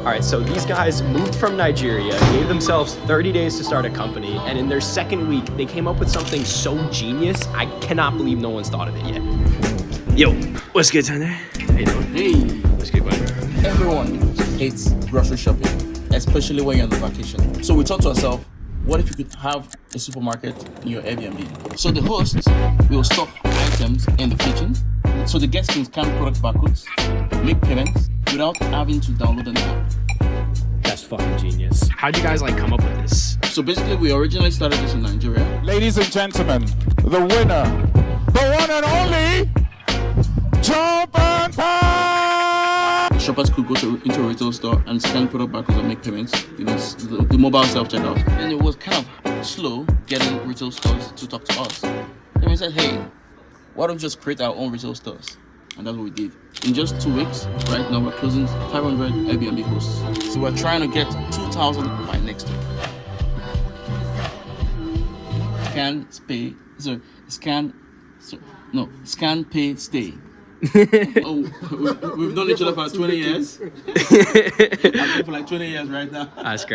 All right, so these guys moved from Nigeria, gave themselves 30 days to start a company, and in their second week, they came up with something so genius, I cannot believe no one's thought of it yet. Yo, what's good, Tanner? How you doing? Hey, What's good, buddy? everyone hates grocery shopping, especially when you're on vacation. So we thought to ourselves, what if you could have a supermarket in your Airbnb? So the hosts will stock items in the kitchen, so the guests can scan product barcodes, make payments without having to download an app. That's fucking genius. How'd you guys like come up with this? So basically, we originally started this in Nigeria. Ladies and gentlemen, the winner, the one and only, Jump and Pop! Shoppers could go into a retail store and scan product barcodes and make payments. You know, the mobile self-checkout. And it was kind of slow getting retail stores to talk to us. Then we said, hey, why don't we just create our own retail stores? And that's what we did. In just 2 weeks, right now we're closing 500 Airbnb hosts. So we're trying to get 2,000 by next week. Scan, pay, stay. Oh, we've known each other for 20 years. I've been for like 20 years right now. That's great.